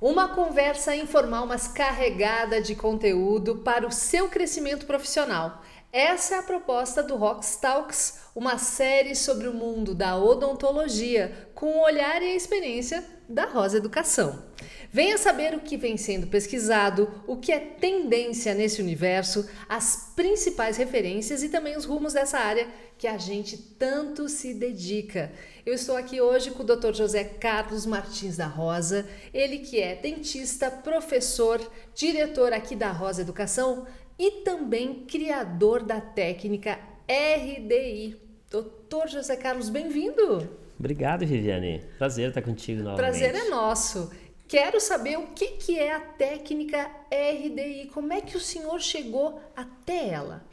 Uma conversa informal, mas carregada de conteúdo para o seu crescimento profissional. Essa é a proposta do Rox Talks, uma série sobre o mundo da odontologia, com o olhar e a experiência da Rosa Educação. Venha saber o que vem sendo pesquisado, o que é tendência nesse universo, as principais referências e também os rumos dessa área que a gente tanto se dedica. Eu estou aqui hoje com o Dr. José Carlos Martins da Rosa, ele que é dentista, professor, diretor aqui da Rosa Educação e também criador da técnica RDI. Dr. José Carlos, bem-vindo! Obrigado, Viviane. Prazer estar contigo novamente. Prazer é nosso. Quero saber o que é a técnica RDI, como é que o senhor chegou até ela?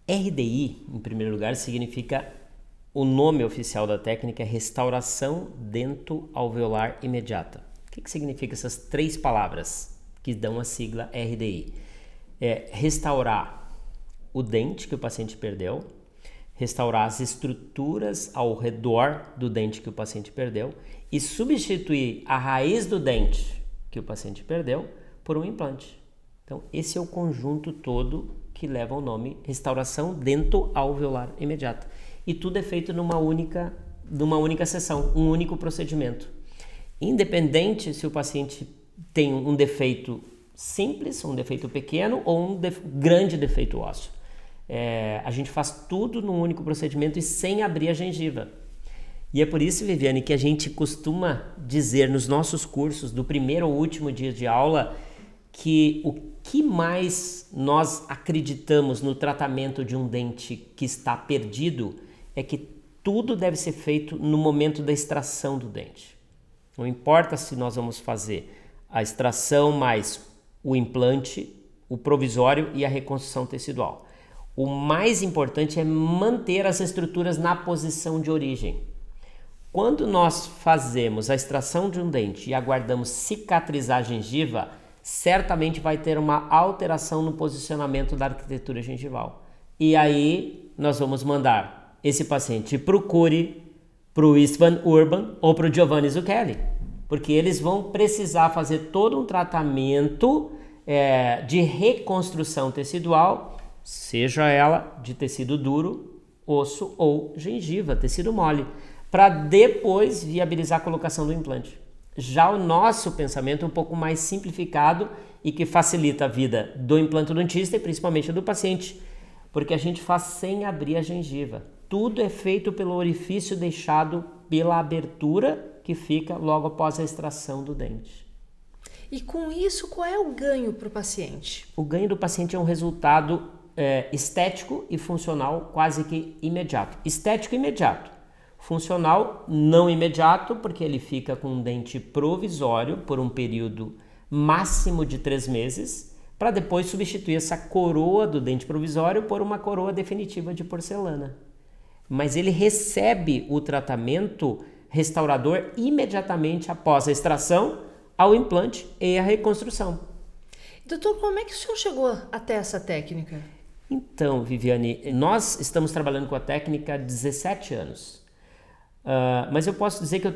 RDI, em primeiro lugar, significa, o nome oficial da técnica é Restauração Dento-Alveolar Imediata. O que significa essas três palavras que dão a sigla RDI? É restaurar o dente que o paciente perdeu, restaurar as estruturas ao redor do dente que o paciente perdeu e substituir a raiz do dente que o paciente perdeu por um implante. Então, esse é o conjunto todo que leva ao nome Restauração Dento-Alveolar Imediata. E tudo é feito numa única sessão, um único procedimento. Independente se o paciente tem um defeito simples, um defeito pequeno ou um grande defeito ósseo. A gente faz tudo num único procedimento e sem abrir a gengiva. E é por isso, Viviane, que a gente costuma dizer nos nossos cursos, do primeiro ao último dia de aula, que o que mais nós acreditamos no tratamento de um dente que está perdido é que tudo deve ser feito no momento da extração do dente. Não importa se nós vamos fazer a extração mais o implante, o provisório e a reconstrução tecidual. O mais importante é manter as estruturas na posição de origem. Quando nós fazemos a extração de um dente e aguardamos cicatrizar a gengiva, certamente vai ter uma alteração no posicionamento da arquitetura gengival. E aí nós vamos mandar esse paciente para o Cury, para o Istvan Urban ou para o Giovanni Zucchelli, porque eles vão precisar fazer todo um tratamento de reconstrução tecidual, seja ela de tecido duro, osso ou gengiva, tecido mole, para depois viabilizar a colocação do implante. Já o nosso pensamento é um pouco mais simplificado e que facilita a vida do implantodontista e principalmente do paciente, porque a gente faz sem abrir a gengiva. Tudo é feito pelo orifício deixado pela abertura que fica logo após a extração do dente. E com isso, qual é o ganho para o paciente? O ganho do paciente é um resultado estético e funcional quase que imediato. Estético imediato. Funcional não imediato, porque ele fica com um dente provisório por um período máximo de 3 meses, para depois substituir essa coroa do dente provisório por uma coroa definitiva de porcelana. Mas ele recebe o tratamento restaurador imediatamente após a extração, ao implante e a reconstrução. Doutor, como é que o senhor chegou até essa técnica? Então, Viviane, nós estamos trabalhando com a técnica há 17 anos. Mas eu posso dizer que eu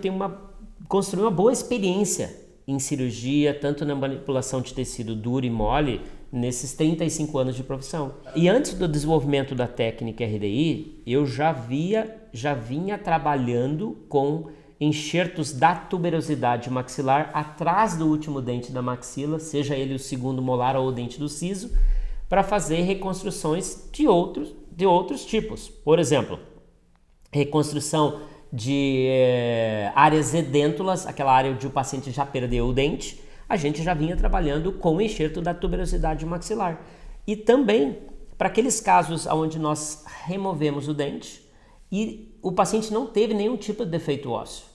construí uma boa experiência em cirurgia, tanto na manipulação de tecido duro e mole, nesses 35 anos de profissão. E antes do desenvolvimento da técnica RDI, eu já vinha trabalhando com enxertos da tuberosidade maxilar atrás do último dente da maxila, seja ele o segundo molar ou o dente do siso, para fazer reconstruções de outros tipos. Por exemplo, reconstrução de áreas edêntulas, aquela área onde o paciente já perdeu o dente, a gente já vinha trabalhando com o enxerto da tuberosidade maxilar. E também para aqueles casos onde nós removemos o dente e o paciente não teve nenhum tipo de defeito ósseo.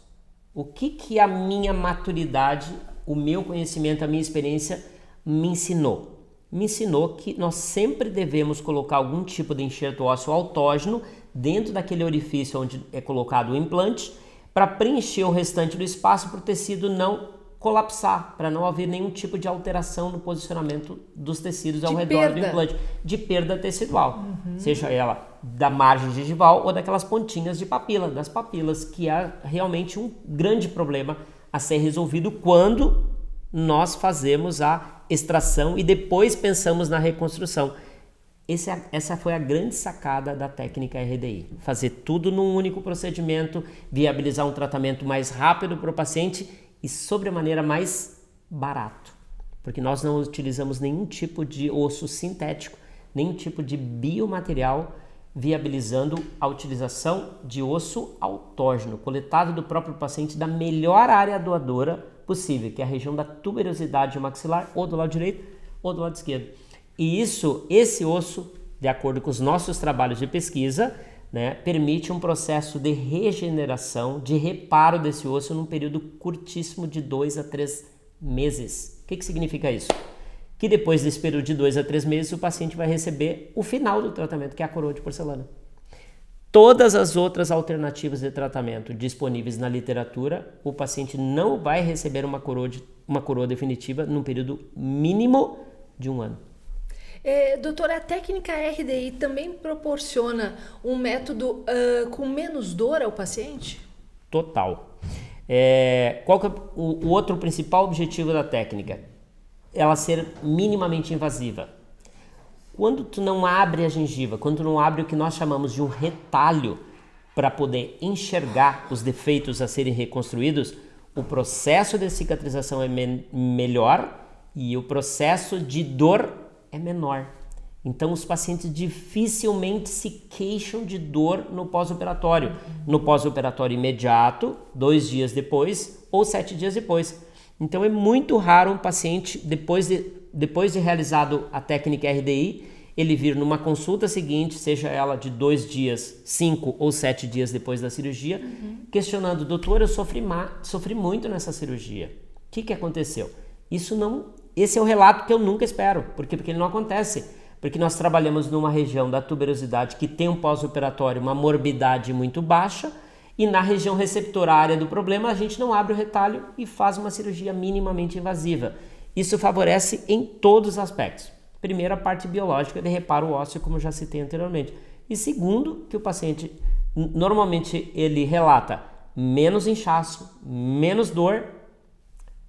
O que a minha maturidade, o meu conhecimento, a minha experiência me ensinou? Me ensinou que nós sempre devemos colocar algum tipo de enxerto ósseo autógeno dentro daquele orifício onde é colocado o implante para preencher o restante do espaço para o tecido não colapsar, para não haver nenhum tipo de alteração no posicionamento dos tecidos ao redor do implante, de perda tecidual, seja ela da margem gengival ou daquelas pontinhas de papila, das papilas, que é realmente um grande problema a ser resolvido quando nós fazemos a extração e depois pensamos na reconstrução. Essa foi a grande sacada da técnica RDI. Fazer tudo num único procedimento, viabilizar um tratamento mais rápido para o paciente e sobremaneira mais barato. Porque nós não utilizamos nenhum tipo de osso sintético, nenhum tipo de biomaterial, viabilizando a utilização de osso autógeno, coletado do próprio paciente da melhor área doadora possível, que é a região da tuberosidade maxilar, ou do lado direito ou do lado esquerdo. E esse osso, de acordo com os nossos trabalhos de pesquisa, né, permite um processo de regeneração, de reparo desse osso num período curtíssimo de 2 a 3 meses. O que significa isso? Que depois desse período de 2 a 3 meses o paciente vai receber o final do tratamento, que é a coroa de porcelana. Todas as outras alternativas de tratamento disponíveis na literatura, o paciente não vai receber uma coroa definitiva num período mínimo de 1 ano. Doutora, a técnica RDI também proporciona um método com menos dor ao paciente? Total. Qual que é o outro principal objetivo da técnica? Ela ser minimamente invasiva. Quando tu não abre a gengiva, quando tu não abre o que nós chamamos de um retalho para poder enxergar os defeitos a serem reconstruídos, o processo de cicatrização é melhor e o processo de dor é menor. Então os pacientes dificilmente se queixam de dor no pós-operatório. No pós-operatório imediato, 2 dias depois ou 7 dias depois. Então é muito raro um paciente, depois de realizado a técnica RDI, ele vir numa consulta seguinte, seja ela de 2 dias, 5 ou 7 dias depois da cirurgia, questionando: doutor, eu sofri muito nessa cirurgia. O que aconteceu? Esse é o relato que eu nunca espero. Por quê? Porque ele não acontece. Porque nós trabalhamos numa região da tuberosidade que tem um pós-operatório, uma morbidade muito baixa, e na região receptora, a área do problema, a gente não abre o retalho e faz uma cirurgia minimamente invasiva. Isso favorece em todos os aspectos. Primeiro, a parte biológica de reparo ósseo, como eu já citei anteriormente. E segundo, que o paciente, normalmente, ele relata menos inchaço, menos dor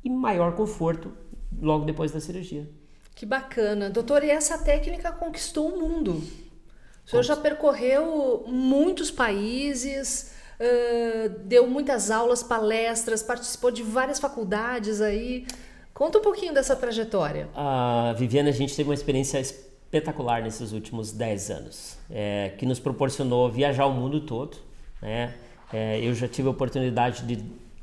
e maior conforto logo depois da cirurgia. Que bacana. Doutor, e essa técnica conquistou o mundo. O senhor já percorreu muitos países, deu muitas aulas, palestras, participou de várias faculdades aí. Conta um pouquinho dessa trajetória. Viviane, a gente teve uma experiência espetacular nesses últimos 10 anos, que nos proporcionou viajar o mundo todo, né? Eu já tive a oportunidade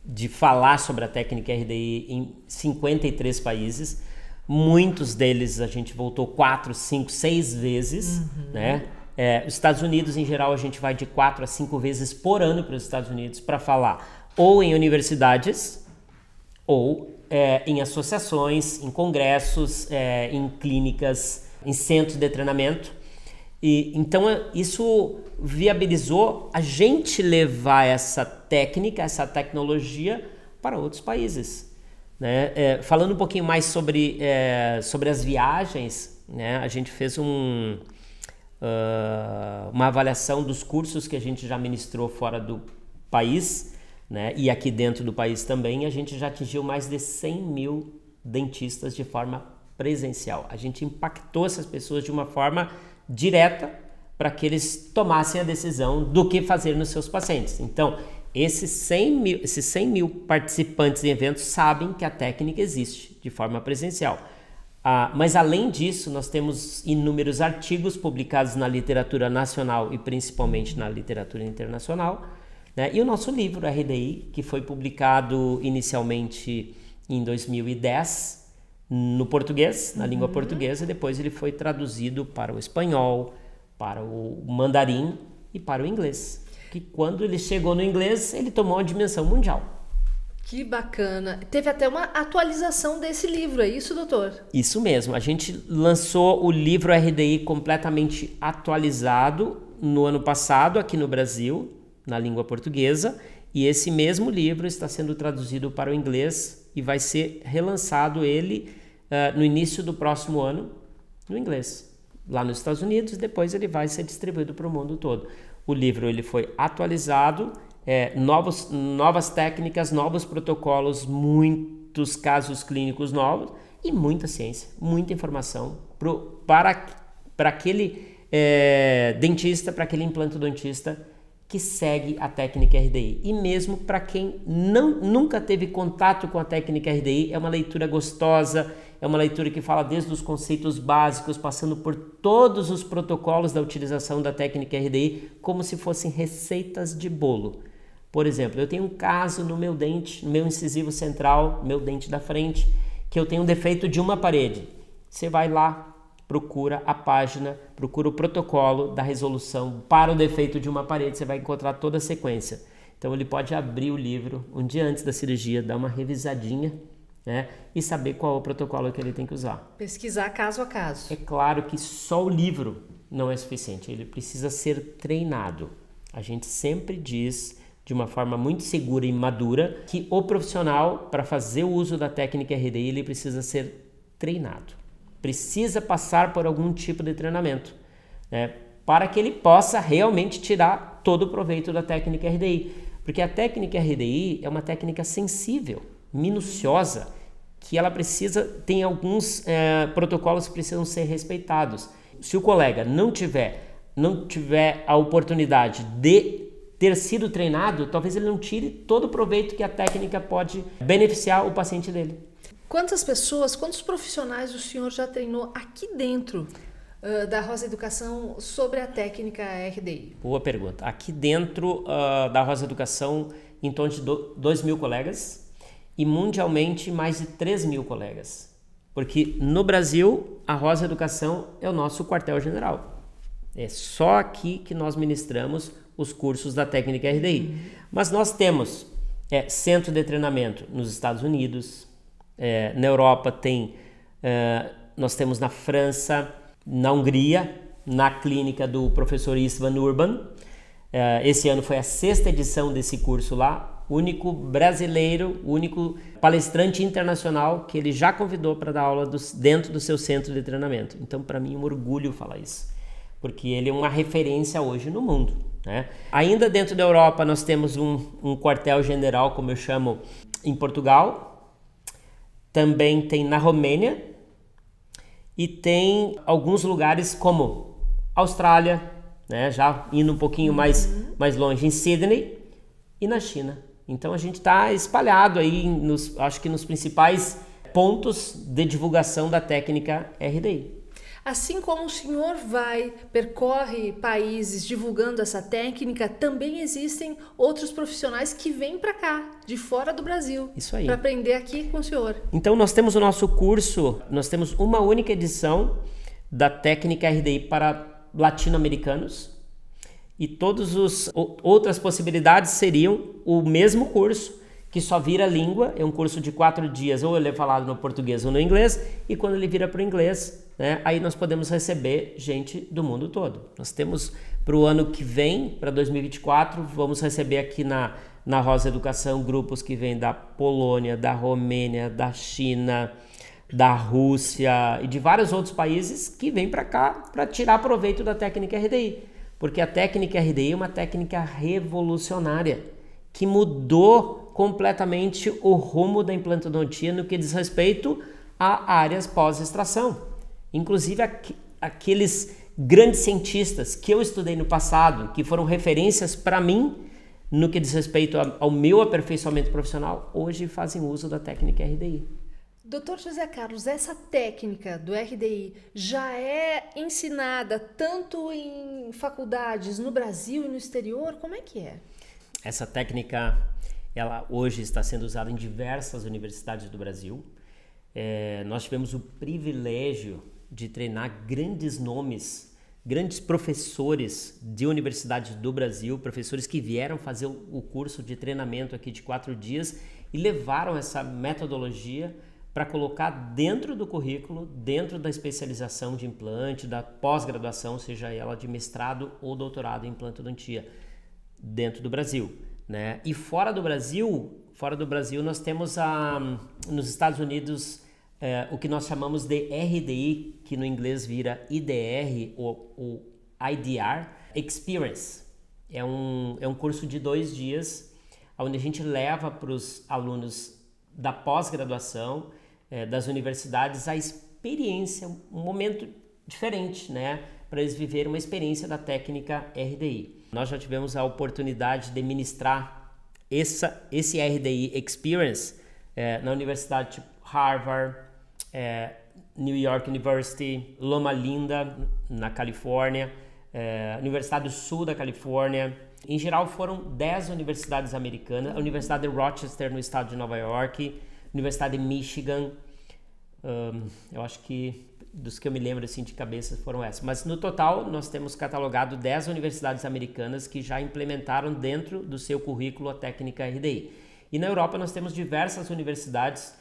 de falar sobre a técnica RDI em 53 países. Muitos deles a gente voltou 4, 5, 6 vezes, né? Os Estados Unidos, em geral, a gente vai de 4 a 5 vezes por ano para os Estados Unidos para falar ou em universidades ou em associações, em congressos, em clínicas, em centros de treinamento. Então isso viabilizou a gente levar essa técnica, essa tecnologia para outros países. Né? Falando um pouquinho mais sobre as viagens, né? A gente fez uma avaliação dos cursos que a gente já ministrou fora do país, né? E aqui dentro do país também. A gente já atingiu mais de 100 mil dentistas de forma presencial. A gente impactou essas pessoas de uma forma direta para que eles tomassem a decisão do que fazer nos seus pacientes. Então, esses 100 mil participantes em eventos sabem que a técnica existe de forma presencial. Mas além disso, nós temos inúmeros artigos publicados na literatura nacional e principalmente na literatura internacional, né? E o nosso livro RDI, que foi publicado inicialmente em 2010 no português, na língua portuguesa, e depois ele foi traduzido para o espanhol, para o mandarim e para o inglês. Que quando ele chegou no inglês, ele tomou uma dimensão mundial. Que bacana. Teve até uma atualização desse livro, é isso, doutor? Isso mesmo. A gente lançou o livro RDI completamente atualizado no ano passado, aqui no Brasil, na língua portuguesa. E esse mesmo livro está sendo traduzido para o inglês e vai ser relançado ele no início do próximo ano, no inglês, lá nos Estados Unidos. Depois ele vai ser distribuído para o mundo todo. O livro ele foi atualizado, novas técnicas, novos protocolos, muito muitos casos clínicos novos e muita ciência, muita informação para aquele dentista, para aquele implantodontista que segue a técnica RDI. E mesmo para quem nunca teve contato com a técnica RDI, é uma leitura gostosa, é uma leitura que fala desde os conceitos básicos, passando por todos os protocolos da utilização da técnica RDI, como se fossem receitas de bolo. Por exemplo, eu tenho um caso no meu dente, no meu incisivo central, meu dente da frente, que eu tenho um defeito de uma parede. Você vai lá, procura a página, procura o protocolo da resolução para o defeito de uma parede, você vai encontrar toda a sequência. Então ele pode abrir o livro um dia antes da cirurgia, dar uma revisadinha, né, e saber qual é o protocolo que ele tem que usar. Pesquisar caso a caso. É claro que só o livro não é suficiente, ele precisa ser treinado. A gente sempre diz, de uma forma muito segura e madura, que o profissional, para fazer o uso da técnica RDI, ele precisa ser treinado. Precisa passar por algum tipo de treinamento, né, para que ele possa realmente tirar todo o proveito da técnica RDI. Porque a técnica RDI é uma técnica sensível, minuciosa, que ela tem alguns protocolos que precisam ser respeitados. Se o colega não tiver a oportunidade de ter sido treinado, talvez ele não tire todo o proveito que a técnica pode beneficiar o paciente dele. Quantas pessoas, quantos profissionais o senhor já treinou aqui dentro da Rosa Educação sobre a técnica RDI? Boa pergunta. Aqui dentro da Rosa Educação, em torno de 2.000 colegas e mundialmente mais de 3.000 colegas. Porque no Brasil, a Rosa Educação é o nosso quartel-general. É só aqui que nós ministramos os cursos da técnica RDI. Mas nós temos centro de treinamento nos Estados Unidos, na Europa nós temos na França, na Hungria, na clínica do professor Istvan Urban. Esse ano foi a 6ª edição desse curso lá, único brasileiro, único palestrante internacional que ele já convidou para dar aula dentro do seu centro de treinamento. Então, para mim, é um orgulho falar isso, porque ele é uma referência hoje no mundo, né? Ainda dentro da Europa, nós temos um quartel-general, como eu chamo, em Portugal. Também tem na Romênia e tem alguns lugares como Austrália, né, já indo um pouquinho mais longe, em Sydney e na China. Então a gente está espalhado aí, acho que nos principais pontos de divulgação da técnica RDI. Assim como o senhor percorre países divulgando essa técnica, também existem outros profissionais que vêm para cá, de fora do Brasil, para aprender aqui com o senhor. Então nós temos o nosso curso, nós temos uma única edição da técnica RDI para latino-americanos e todas as outras possibilidades seriam o mesmo curso, que só vira língua, é um curso de 4 dias, ou ele é falado no português ou no inglês, e quando ele vira para o inglês, né, aí nós podemos receber gente do mundo todo. Nós temos para o ano que vem, para 2024, vamos receber aqui na Rosa Educação grupos que vêm da Polônia, da Romênia, da China, da Rússia e de vários outros países que vêm para cá para tirar proveito da técnica RDI. Porque a técnica RDI é uma técnica revolucionária que mudou completamente o rumo da implantodontia no que diz respeito a áreas pós-extração. Inclusive aqueles grandes cientistas que eu estudei no passado, que foram referências para mim no que diz respeito ao meu aperfeiçoamento profissional, hoje fazem uso da técnica RDI. Dr. José Carlos, essa técnica do RDI já é ensinada tanto em faculdades no Brasil e no exterior? Como é que é? Essa técnica, ela hoje está sendo usada em diversas universidades do Brasil. Nós tivemos o privilégio de treinar grandes nomes, grandes professores de universidades do Brasil, professores que vieram fazer o curso de treinamento aqui de 4 dias e levaram essa metodologia para colocar dentro do currículo, dentro da especialização de implante, da pós-graduação, seja ela de mestrado ou doutorado em implantodontia, dentro do Brasil, né? E fora do Brasil nós temos nos Estados Unidos o que nós chamamos de RDI, que no inglês vira IDR ou IDR, Experience. É um curso de 2 dias, onde a gente leva para os alunos da pós-graduação, das universidades, a experiência, um momento diferente, né? Para eles viverem uma experiência da técnica RDI. Nós já tivemos a oportunidade de ministrar esse RDI Experience na universidade tipo Harvard, New York University, Loma Linda, na Califórnia, Universidade do Sul da Califórnia. Em geral, foram 10 universidades americanas, a Universidade de Rochester, no estado de Nova York, Universidade de Michigan, eu acho que dos que eu me lembro assim de cabeça foram essas. Mas no total, nós temos catalogado 10 universidades americanas que já implementaram dentro do seu currículo a técnica RDI. E na Europa nós temos diversas universidades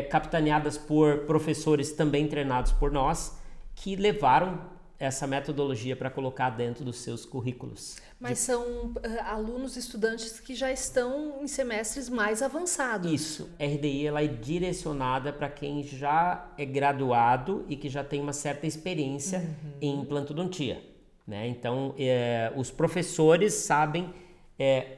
capitaneadas por professores também treinados por nós, que levaram essa metodologia para colocar dentro dos seus currículos. Mas são alunos, estudantes que já estão em semestres mais avançados. Isso. A RDI ela é direcionada para quem já é graduado e que já tem uma certa experiência em implantodontia, né? Então, os professores sabem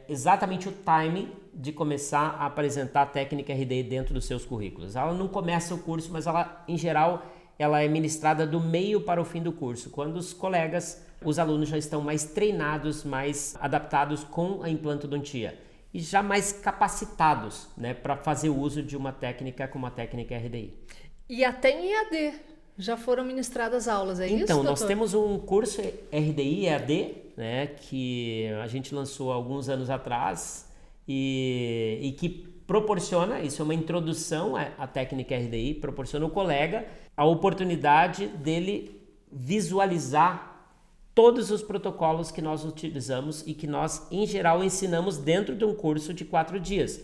exatamente o timing de começar a apresentar a técnica RDI dentro dos seus currículos. Ela não começa o curso, mas ela, em geral, ela é ministrada do meio para o fim do curso, quando os alunos já estão mais treinados, mais adaptados com a implantodontia e já mais capacitados, né, para fazer uso de uma técnica como a técnica RDI. E até em EAD já foram ministradas aulas, isso, Então, doutor? nós temos um curso RDI EAD, né, que a gente lançou há alguns anos atrás e que proporciona, isso é uma introdução à técnica RDI, proporciona ao colega a oportunidade dele visualizar todos os protocolos que nós utilizamos e que nós, em geral, ensinamos dentro de um curso de 4 dias.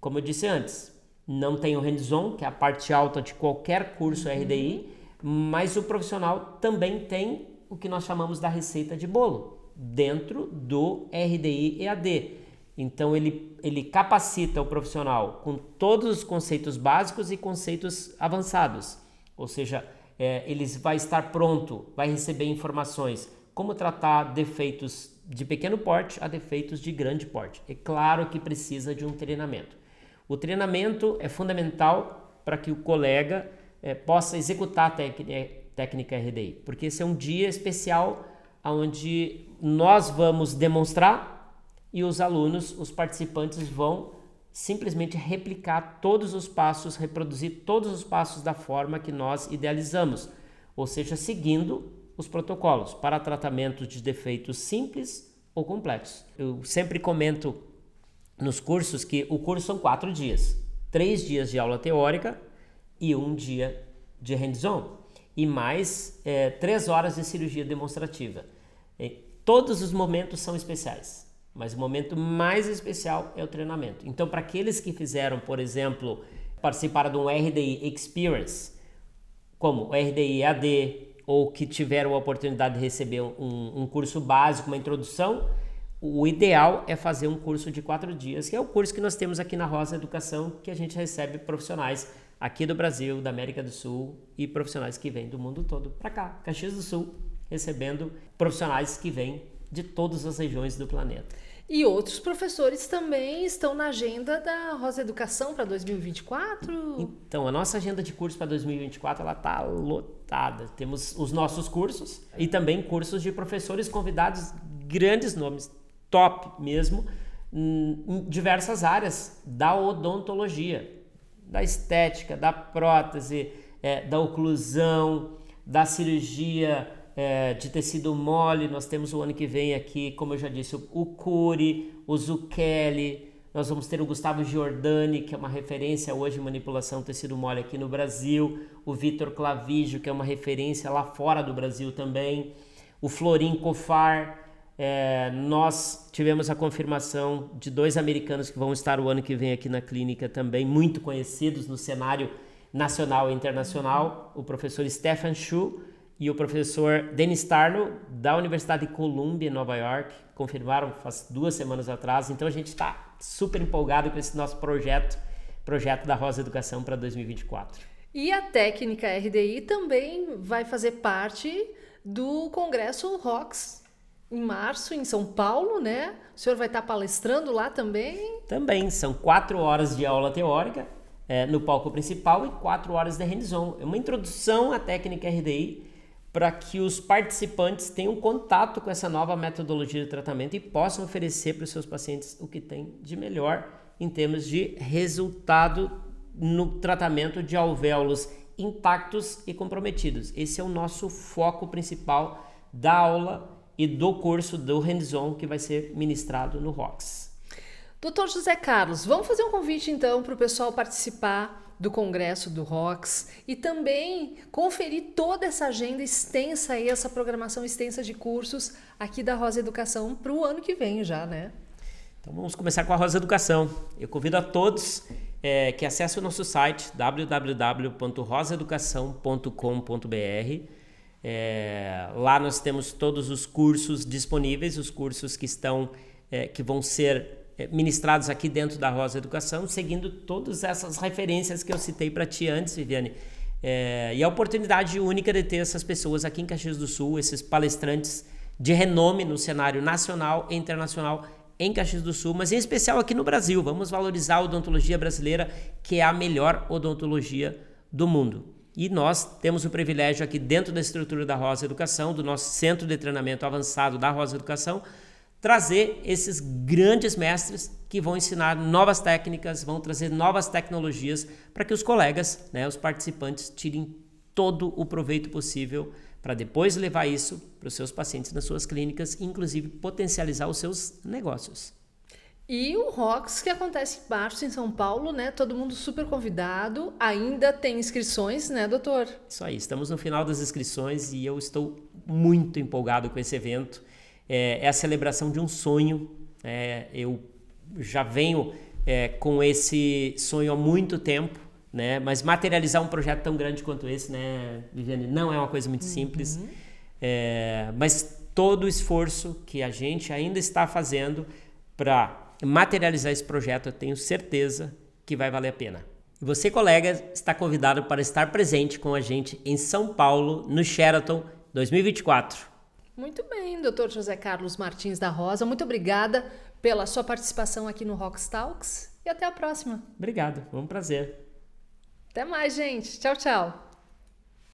Como eu disse antes, não tem o hands-on, que é a parte alta de qualquer curso RDI, mas o profissional também tem o que nós chamamos da receita de bolo, dentro do RDI EAD. Então, ele capacita o profissional com todos os conceitos básicos e conceitos avançados. Ou seja, ele vai estar pronto, vai receber informações como tratar defeitos de pequeno porte a defeitos de grande porte. É claro que precisa de um treinamento. O treinamento é fundamental para que o colega possa executar a técnica RDI, porque esse é um dia especial onde nós vamos demonstrar e os alunos, os participantes vão simplesmente replicar todos os passos, reproduzir todos os passos da forma que nós idealizamos, ou seja, seguindo os protocolos para tratamento de defeitos simples ou complexos. Eu sempre comento nos cursos que o curso são 4 dias, 3 dias de aula teórica e 1 dia de hands-on e mais 3 horas de cirurgia demonstrativa. Todos os momentos são especiais, mas o momento mais especial é o treinamento. Então, para aqueles que fizeram, por exemplo, participaram de um RDI Experience, como o RDI EAD, ou que tiveram a oportunidade de receber um curso básico, uma introdução, o ideal é fazer um curso de 4 dias, que é o curso que nós temos aqui na Rosa Educação, que a gente recebe profissionais aqui do Brasil, da América do Sul e profissionais que vêm do mundo todo para cá, Caxias do Sul, recebendo profissionais que vêm de todas as regiões do planeta. E outros professores também estão na agenda da Rosa Educação para 2024? Então, a nossa agenda de curso para 2024 ela está lotada. Temos os nossos cursos e também cursos de professores convidados, grandes nomes, top mesmo, em diversas áreas da odontologia, da estética, da prótese, da oclusão, da cirurgia de tecido mole. Nós temos o ano que vem aqui, como eu já disse, o Cury, o Zucchelli, nós vamos ter o Gustavo Giordani, que é uma referência hoje em manipulação de tecido mole aqui no Brasil, o Vitor Clavijo, que é uma referência lá fora do Brasil também, o Florin Kofar. Nós tivemos a confirmação de 2 americanos que vão estar o ano que vem aqui na clínica também, muito conhecidos no cenário nacional e internacional, o professor Stefan Schuh e o professor Dennis Tarnow, da Universidade de Columbia, em Nova York, confirmaram faz 2 semanas atrás. Então a gente está super empolgado com esse nosso projeto da Rosa Educação para 2024. E a técnica RDI também vai fazer parte do Congresso ROX Em março, em São Paulo, né? O senhor vai estar palestrando lá também? Também, são 4 horas de aula teórica no palco principal e 4 horas de hands-on. É uma introdução à técnica RDI para que os participantes tenham contato com essa nova metodologia de tratamento e possam oferecer para os seus pacientes o que tem de melhor em termos de resultado no tratamento de alvéolos intactos e comprometidos. Esse é o nosso foco principal da aula e do curso do hands-on que vai ser ministrado no ROX. Dr. José Carlos, vamos fazer um convite então para o pessoal participar do congresso do ROX e também conferir toda essa agenda extensa e essa programação extensa de cursos aqui da Rosa Educação para o ano que vem já, né? Então vamos começar com a Rosa Educação. Eu convido a todos que acessem o nosso site www.rosaeducação.com.br. Lá nós temos todos os cursos disponíveis, os cursos que vão ser ministrados aqui dentro da Rosa Educação, seguindo todas essas referências que eu citei para ti antes, Viviane. E a oportunidade única de ter essas pessoas aqui em Caxias do Sul, esses palestrantes de renome no cenário nacional e internacional em Caxias do Sul, mas em especial aqui no Brasil. Vamos valorizar a odontologia brasileira, que é a melhor odontologia do mundo. E nós temos o privilégio aqui dentro da estrutura da Rosa Educação, do nosso centro de treinamento avançado da Rosa Educação, trazer esses grandes mestres que vão ensinar novas técnicas, vão trazer novas tecnologias para que os colegas, os participantes, tirem todo o proveito possível para depois levar isso para os seus pacientes nas suas clínicas, inclusive potencializar os seus negócios. E o ROX, que acontece em março em São Paulo, né? Todo mundo super convidado. Ainda tem inscrições, né, doutor? Isso aí, estamos no final das inscrições e eu estou muito empolgado com esse evento. É a celebração de um sonho. Eu já venho com esse sonho há muito tempo, né? Mas materializar um projeto tão grande quanto esse, né, Viviane, não é uma coisa muito simples. Mas todo o esforço que a gente ainda está fazendo para materializar esse projeto, eu tenho certeza que vai valer a pena. E você, colega, está convidado para estar presente com a gente em São Paulo, no Sheraton 2024. Muito bem, Dr. José Carlos Martins da Rosa, muito obrigada pela sua participação aqui no ROX Talks e até a próxima. Obrigado, foi um prazer. Até mais, gente. Tchau, tchau.